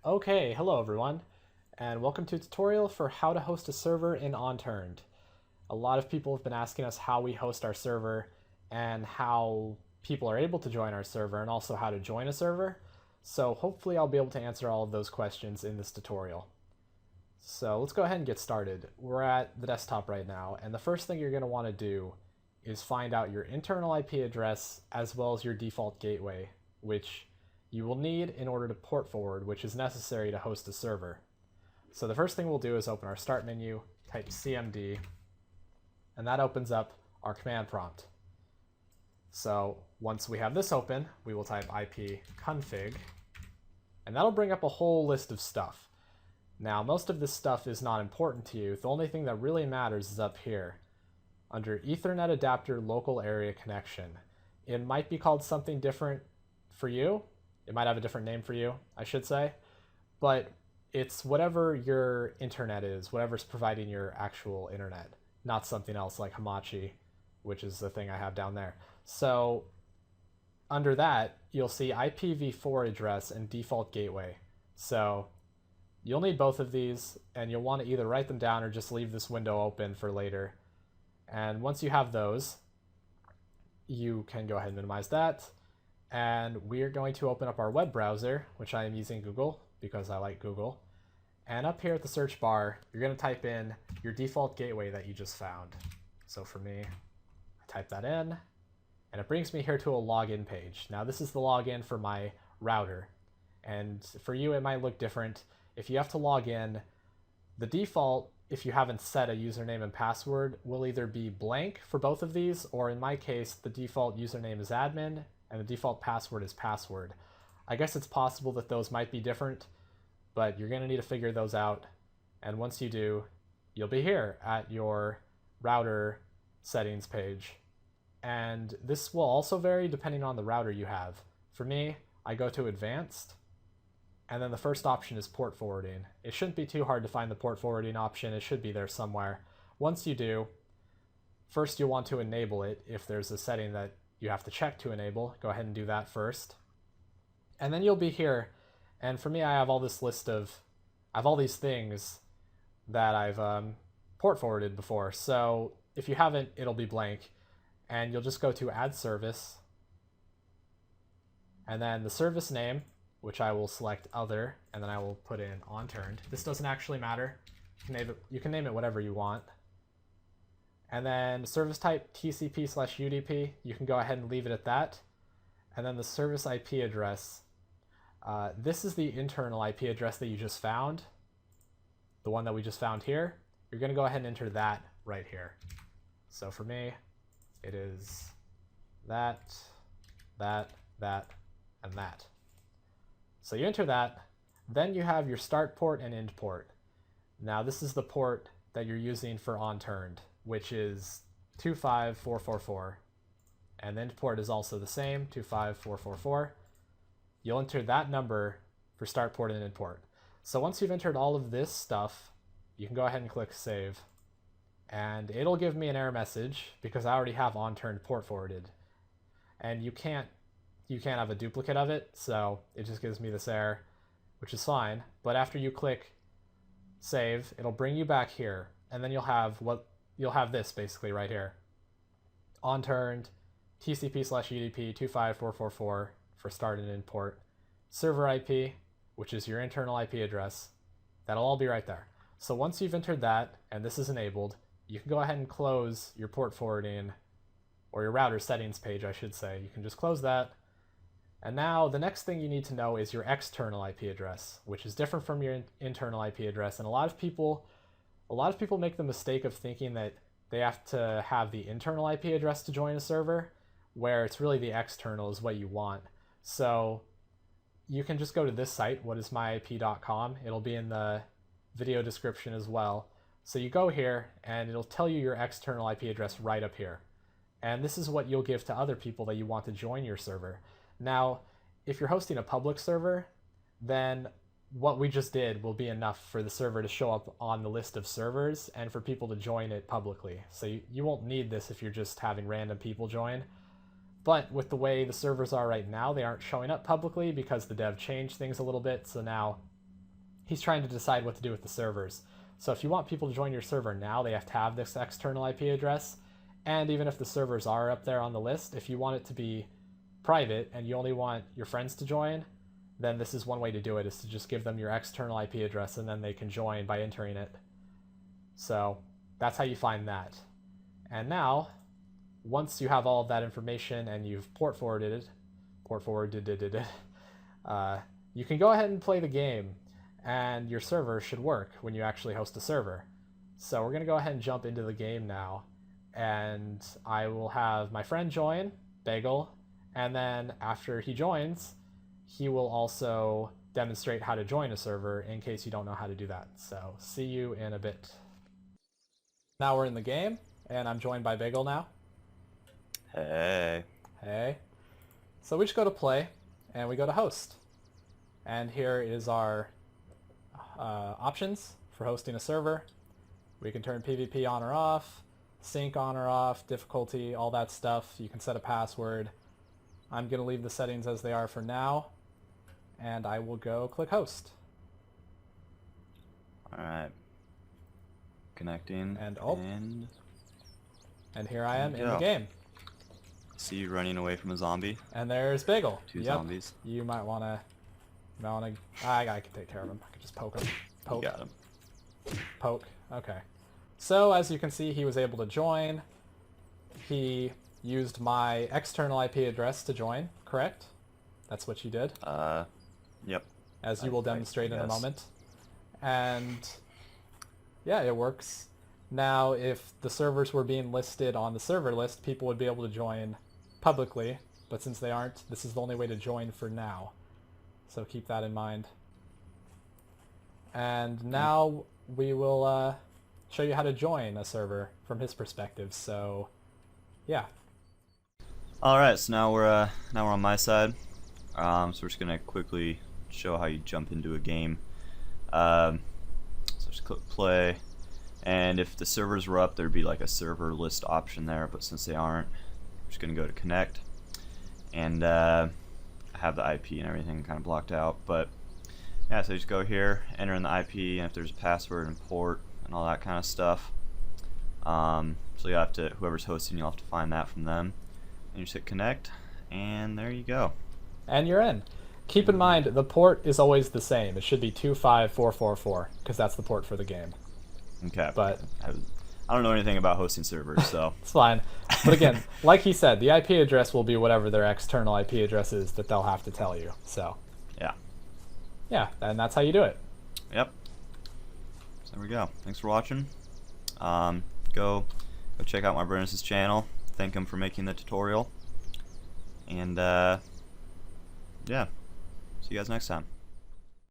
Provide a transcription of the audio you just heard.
Okay, hello everyone, and welcome to a tutorial for how to host a server in Unturned. A lot of people have been asking us how we host our server and how people are able to join our server and also how to join a server. So hopefully I'll be able to answer all of those questions in this tutorial. So let's go ahead and get started. We're at the desktop right now, and the first thing you're going to want to do is find out your internal IP address as well as your default gateway, which you will need in order to port forward, which is necessary to host a server. So the first thing we'll do is open our start menu, type cmd, and that opens up our command prompt. So once we have this open, we will type ipconfig, and that'll bring up a whole list of stuff. Now, most of this stuff is not important to you. The only thing that really matters is up here, under Ethernet adapter local area connection. It might be called something different for you. It might have a different name for you, I should say, but it's whatever your internet is, whatever's providing your actual internet, not something else like Hamachi, which is the thing I have down there. So under that, you'll see IPv4 address and default gateway. So you'll need both of these, and you'll want to either write them down or just leave this window open for later. And once you have those, you can go ahead and minimize that. And we're going to open up our web browser, which I am using Google because I like Google. And up here at the search bar, you're going to type in your default gateway that you just found. So for me, I type that in, and it brings me here to a login page. Now this is the login for my router, and for you it might look different. If you have to log in, the default, if you haven't set a username and password, will either be blank for both of these, or in my case, the default username is admin, and the default password is password. I guess it's possible that those might be different, but you're going to need to figure those out. And once you do, you'll be here at your router settings page. And this will also vary depending on the router you have. For me, I go to advanced, and then the first option is port forwarding. It shouldn't be too hard to find the port forwarding option. It should be there somewhere. Once you do, first you'll want to enable it if there's a setting that you have to check to enable. Go ahead and do that first. And then you'll be here, and for me I have all this list of, I have all these things that I've port forwarded before. So if you haven't, it'll be blank. And you'll just go to add service, and then the service name, which I will select other, and then I will put in unturned. This doesn't actually matter. You can name it whatever you want. And then service type TCP/UDP, you can go ahead and leave it at that. And then the service IP address, this is the internal IP address that you just found, the one that we just found here. You're going to go ahead and enter that right here. So for me, it is that, that, and that. So you enter that, then you have your start port and end port. Now this is the port that you're using for Unturned, which is 25444. And the end port is also the same, 25444. You'll enter that number for start port and end port. So once you've entered all of this stuff, you can go ahead and click save. And it'll give me an error message because I already have Unturned port forwarded. And you can't have a duplicate of it, so it just gives me this error, which is fine. But after you click save, it'll bring you back here, and then you'll have this basically right here. Unturned, TCP/UDP 25444 for start and end port, server IP, which is your internal IP address. That'll all be right there. So once you've entered that, and this is enabled, you can go ahead and close your port forwarding, or your router settings page, I should say. You can just close that. And now the next thing you need to know is your external IP address, which is different from your internal IP address. And a lot of people make the mistake of thinking that they have to have the internal IP address to join a server, where it's really the external is what you want. So you can just go to this site, whatismyip.com. It'll be in the video description as well. So you go here, and it'll tell you your external IP address right up here. And this is what you'll give to other people that you want to join your server. Now, if you're hosting a public server, then what we just did will be enough for the server to show up on the list of servers and for people to join it publicly. So you won't need this if you're just having random people join. But with the way the servers are right now, they aren't showing up publicly because the dev changed things a little bit. So now he's trying to decide what to do with the servers. So if you want people to join your server now, they have to have this external IP address. And even if the servers are up there on the list, if you want it to be private and you only want your friends to join, then this is one way to do it, is to just give them your external IP address and then they can join by entering it. So that's how you find that. And now, once you have all of that information and you've port forwarded it, you can go ahead and play the game, and your server should work when you actually host a server. So we're going to go ahead and jump into the game now, and I will have my friend join, Bagel, and then after he joins, he will also demonstrate how to join a server in case you don't know how to do that. So see you in a bit. Now we're in the game, and I'm joined by Bagel now. Hey. Hey. So we just go to play, and we go to host. And here is our options for hosting a server. We can turn PvP on or off, sync on or off, difficulty, all that stuff. You can set a password. I'm going to leave the settings as they are for now, and I will go click host. Alright. Connecting. And here I am in the game. See you running away from a zombie. And there's Bagel. Two zombies. You might want to... I can take care of him. I can just poke him. Poke. You got him. Poke. Okay. So as you can see, he was able to join. He used my external IP address to join, correct? That's what you did? Yep. As you will demonstrate in a moment. And yeah, it works. Now, if the servers were being listed on the server list, people would be able to join publicly, but since they aren't, this is the only way to join for now. So keep that in mind. And now we will show you how to join a server from his perspective. So, yeah. All right, so now we're on my side. So we're just gonna quickly show how you jump into a game. So just click play, and if the servers were up, there'd be like a server list option there. But since they aren't, we're just gonna go to connect, and I have the IP and everything kind of blocked out. But yeah, so you just go here, enter in the IP, and if there's a password and port and all that kind of stuff. So you have to, whoever's hosting, you'll have to find that from them. And you just hit connect, and there you go. And you're in. Keep in mind, the port is always the same. It should be 25444, because that's the port for the game. Okay. But I don't know anything about hosting servers, so... It's fine. But again, like he said, the IP address will be whatever their external IP address is that they'll have to tell you. So, yeah. Yeah, and that's how you do it. Yep. So there we go. Thanks for watching. Go check out Marbrinus' channel. Thank him for making the tutorial. And, yeah. See you guys next time.